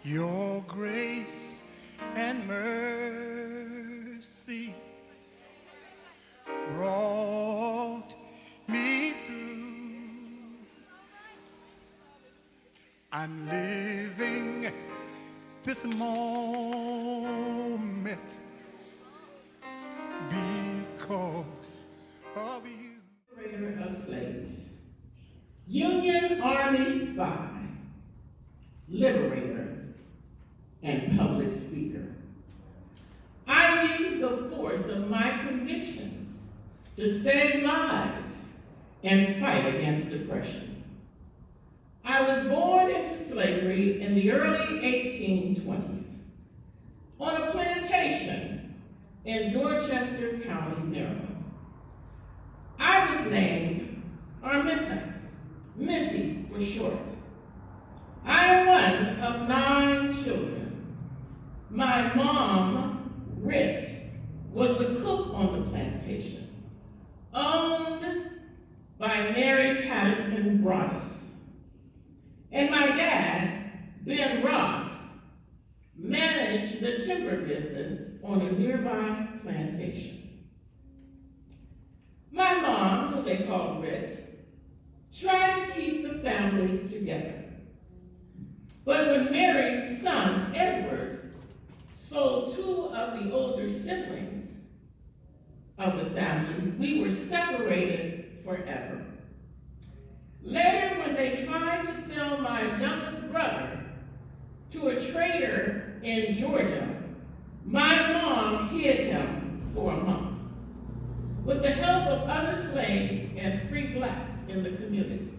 Your grace and mercy brought me through. I'm living this moment because of you. Liberator of slaves, Union Army spy, liberator, and public speaker. I use the force of my convictions to save lives and fight against oppression. I was born into slavery in the early 1820s on a plantation in Dorchester County, Maryland. I was named Arminta, Minty for short. I am one of 9 children. My mom, Rit, was the cook on the plantation, owned by Mary Patterson Broaddus. And my dad, Ben Ross, managed the timber business on a nearby plantation. My mom, who they called Rit, tried to keep the family together. But when Mary's son, Edward, sold 2 of the older siblings of the family, we were separated forever. Later, when they tried to sell my youngest brother to a trader in Georgia, my mom hid him for a month with the help of other slaves and free blacks in the community.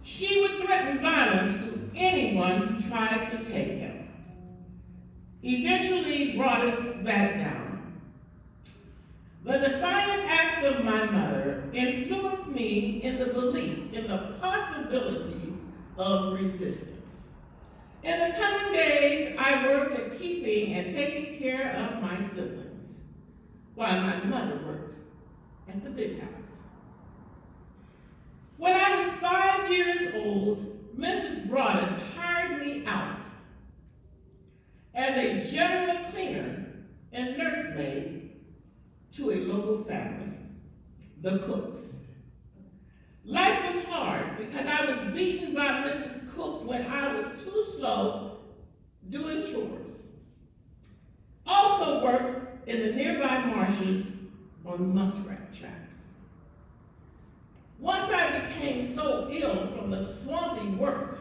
She would threaten violence to anyone who tried to take him. Eventually brought us back down. The defiant acts of my mother influenced me in the belief in the possibilities of resistance. In the coming days, I worked at keeping and taking care of my siblings, while my mother worked at the big house. When I was 5 years old, Mrs. Broaddus hired me out as a general cleaner and nursemaid to a local family, the Cooks. Life was hard because I was beaten by Mrs. Cook when I was too slow doing chores. Also worked in the nearby marshes on muskrat traps. Once I became so ill from the swampy work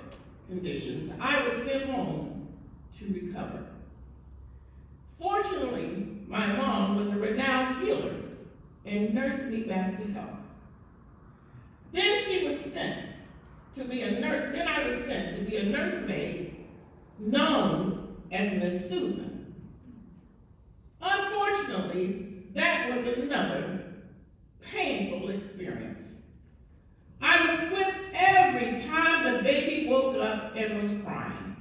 conditions, I was sent home to recover. Fortunately, my mom was a renowned healer and nursed me back to health. Then I was sent to be a nursemaid known as Miss Susan. Unfortunately, that was another painful experience. I was whipped every time the baby woke up and was crying.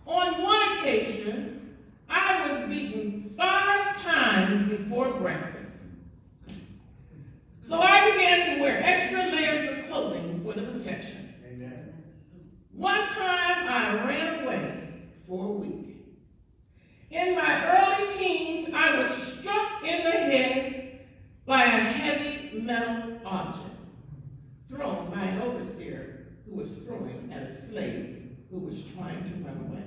On one occasion, I was beaten 5 times before breakfast. So I began to wear extra layers of clothing for the protection. Amen. One time I ran away for a week. In my early teens, I was struck in the head by a heavy metal object thrown by an overseer who was throwing at a slave who was trying to run away.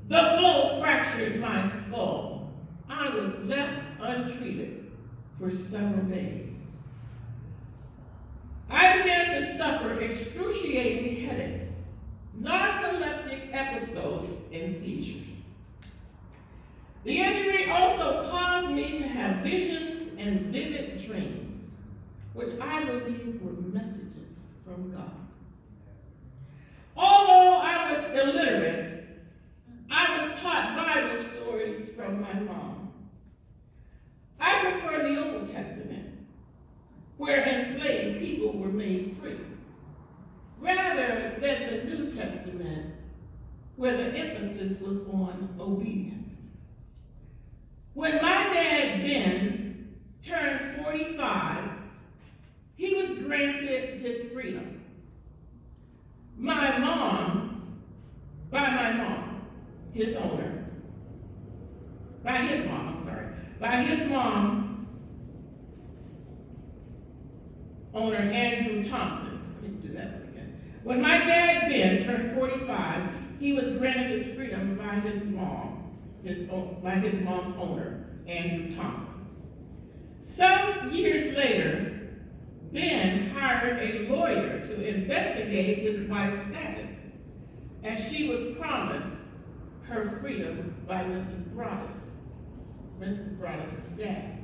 The blow fractured my skull. I was left untreated for several days. I began to suffer excruciating headaches, narcoleptic episodes, and seizures. The injury also caused me to have visions and vivid dreams, which I believe were messages from God. Although I was illiterate, I was taught Bible stories from my mom. I prefer the Old Testament, where enslaved people were made free, rather than the New Testament, where the emphasis was on obedience. When my dad, Ben, turned 45, he was granted his freedom. by my mom, his owner, by his mom, owner Andrew Thompson. Let me do that one again. When my dad, Ben, turned 45, he was granted his freedom by his mom's owner, Andrew Thompson. Some years later, Ben hired a lawyer to investigate his wife's status, as she was promised her freedom by Mrs. Broadus' dad.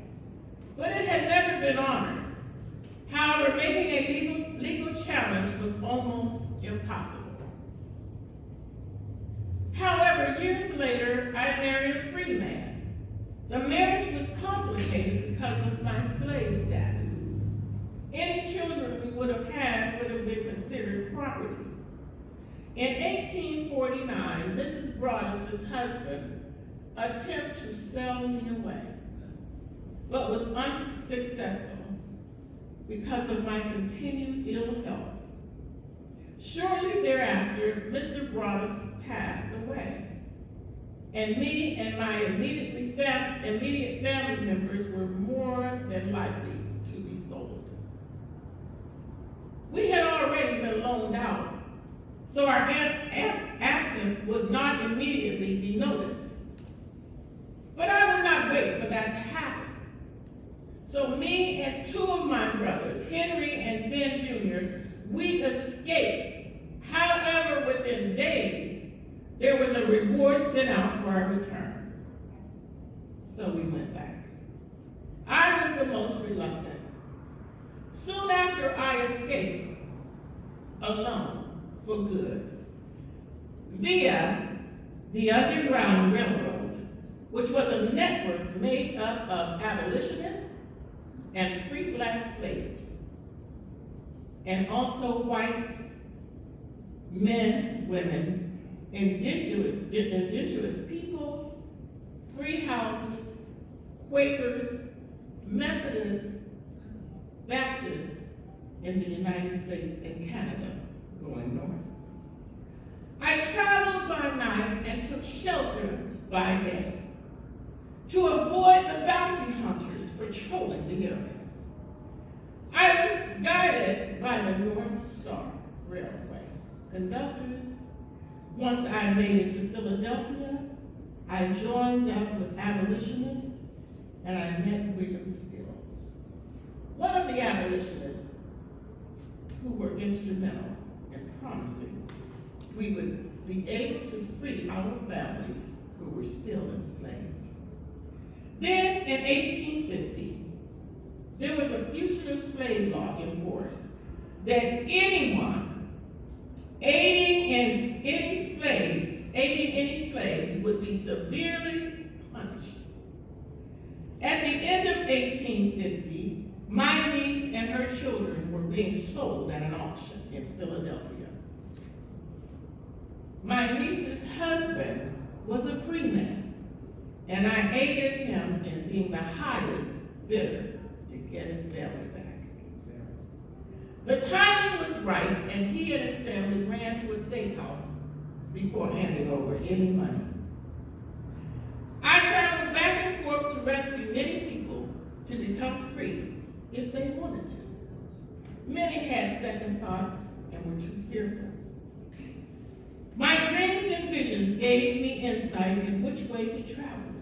But it had never been honored. However, making a legal challenge was almost impossible. However, years later, I married a free man. The marriage was complicated because of my slave status. Any children we would have had would have been considered property. In 1849, Mrs. Broadus' husband attempted to sell me away, but was unsuccessful because of my continued ill health. Shortly thereafter, Mr. Broadus passed away, and me and my immediate family members were more than likely to be sold. We had already been loaned out, so our absence would not immediately be noticed. But I would not wait for that to happen. So me and two of my brothers, Henry and Ben Jr., we escaped. However, within days, there was a reward sent out for our return. So we went back. I was the most reluctant. Soon after I escaped, alone for good, via the Underground Railroad, which was a network made up of abolitionists and free black slaves, and also whites, men, women, indigenous people, free houses, Quakers, Methodists, Baptists in the United States and Canada, going north. I traveled by night and took shelter by day to avoid the bounty hunters patrolling the areas. I was guided by the North Star Railway conductors. Once I made it to Philadelphia, I joined up with abolitionists and I met William Still, one of the abolitionists who were instrumental in promising we would be able to free our families who were still enslaved. Then in 1850, there was a fugitive slave law in force that anyone aiding any slaves would be severely punished. At the end of 1850, my niece and her children were being sold at an auction in Philadelphia. My niece's husband was a free man, and I aided him in being the highest bidder to get his family back. The timing was right, and he and his family ran to a safe house before handing over any money. I traveled back and forth to rescue many people to become free if they wanted to. Many had second thoughts and were too fearful. My dreams and visions gave me insight in which way to travel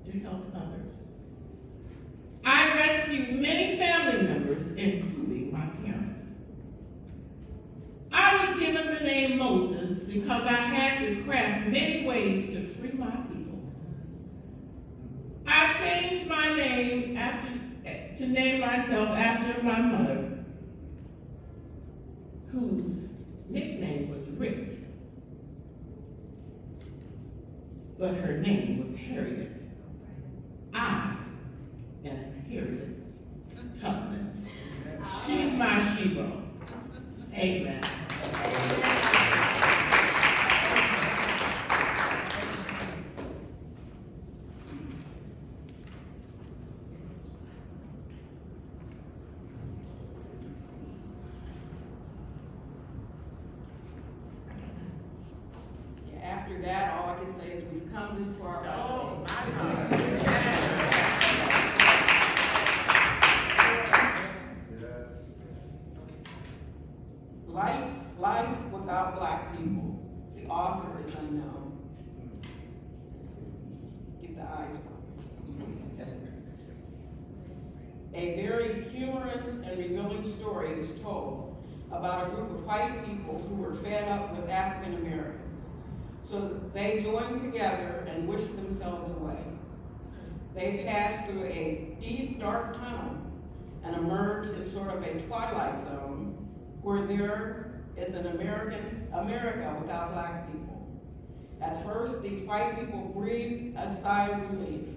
to help others. I rescued many family members, including my parents. I was given the name Moses because I had to craft many ways to free my people. I changed my name to name myself after my mother, whose nickname was Rit, but her name was Harriet. I am Harriet Tubman. She's my Shebo. Amen. that, all I can say is we've come this far by Oh, faith. my God. Life without Black people. The author is unknown. Get the eyes working. A very humorous and revealing story is told about a group of white people who were fed up with African Americans. So they joined together and wished themselves away. They passed through a deep, dark tunnel and emerged in sort of a twilight zone where there is an America without Black people. At first, these white people breathed a sigh of relief.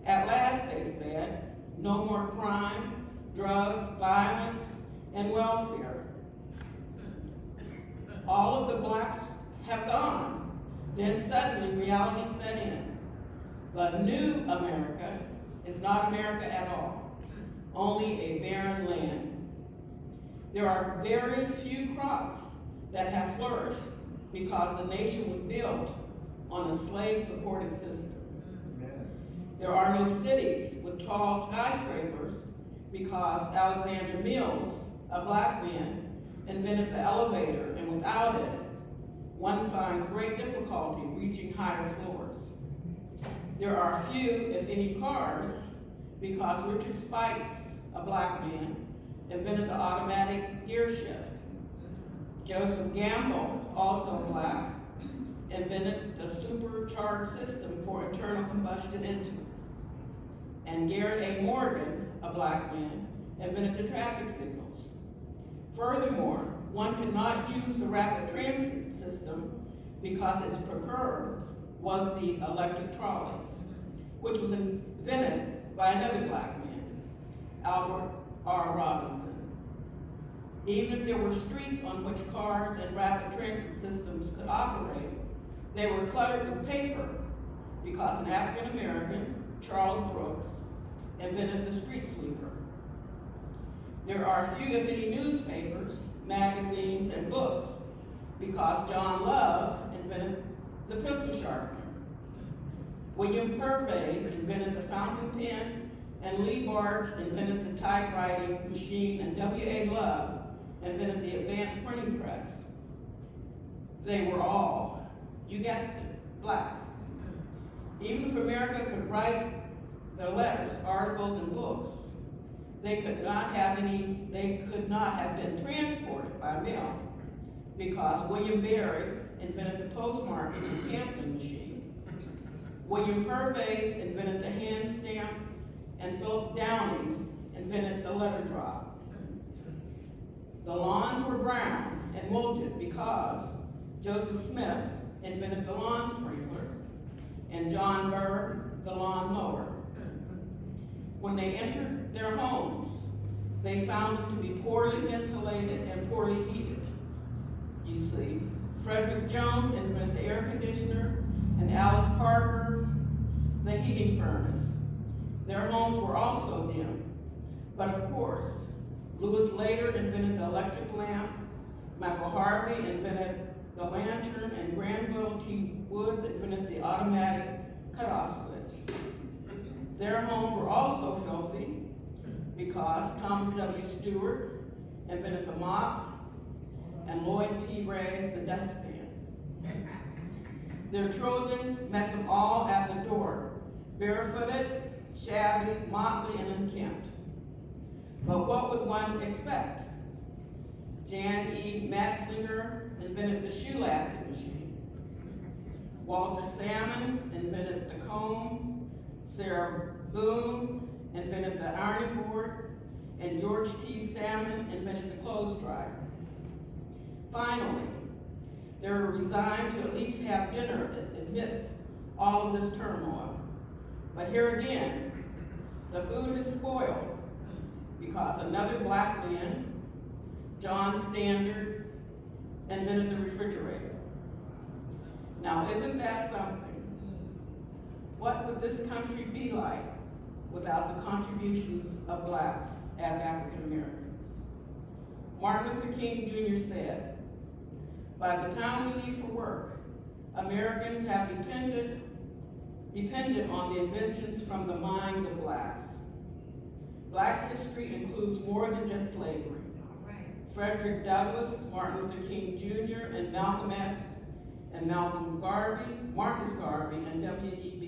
At last, they said, no more crime, drugs, violence, and welfare. All of the Blacks have gone. Then suddenly reality set in. The new America is not America at all, only a barren land. There are very few crops that have flourished because the nation was built on a slave-supported system. There are no cities with tall skyscrapers because Alexander Mills, a Black man, invented the elevator, and without it, one finds great difficulty reaching higher floors. There are few, if any, cars because Richard Spikes, a Black man, invented the automatic gear shift. Joseph Gamble, also Black, invented the supercharged system for internal combustion engines. And Garrett A. Morgan, a Black man, invented the traffic signals. Furthermore, one could not use the rapid transit system because its precursor was the electric trolley, which was invented by another Black man, Albert R. Robinson. Even if there were streets on which cars and rapid transit systems could operate, they were cluttered with paper because an African American, Charles Brooks, invented the street sweeper. There are few, if any, newspapers, magazines, and books because John Love invented the pencil sharpener. William Purves invented the fountain pen, and Lee Barge invented the typewriting machine, and W.A. Love invented the advanced printing press. They were all, you guessed it, Black. Even if America could write their letters, articles, and books, they could not have been transported by mail because William Berry invented the postmarking and canceling machine. William Purves invented the hand stamp, and Philip Downing invented the letter drop. The lawns were brown and wilted because Joseph Smith invented the lawn sprinkler, and John Burr the lawn mower. When they entered their homes, they found them to be poorly ventilated and poorly heated. You see, Frederick Jones invented the air conditioner, and Alice Parker the heating furnace. Their homes were also dim, but of course, Lewis later invented the electric lamp, Michael Harvey invented the lantern, and Granville T. Woods invented the automatic cutoff switch. Their homes were also filthy because Thomas W. Stewart invented the mop, and Lloyd P. Ray the dustpan. Their children met them all at the door, barefooted, shabby, motley, and unkempt. But what would one expect? Jan E. Metzlinger invented the shoe-lasting machine. Walter Sammons invented the comb. Sarah Boone invented the ironing board. And George T. Salmon invented the clothes dryer. Finally, they were resigned to at least have dinner amidst all of this turmoil. But here again, the food is spoiled because another Black man, John Standard, invented the refrigerator. Now, isn't that something? What would this country be like without the contributions of Blacks as African Americans? Martin Luther King Jr. said, "By the time we leave for work, Americans have depended on the inventions from the minds of blacks. Black history includes more than just slavery. Frederick Douglass, Martin Luther King Jr., and Malcolm X, and Marcus Garvey, and W.E.B.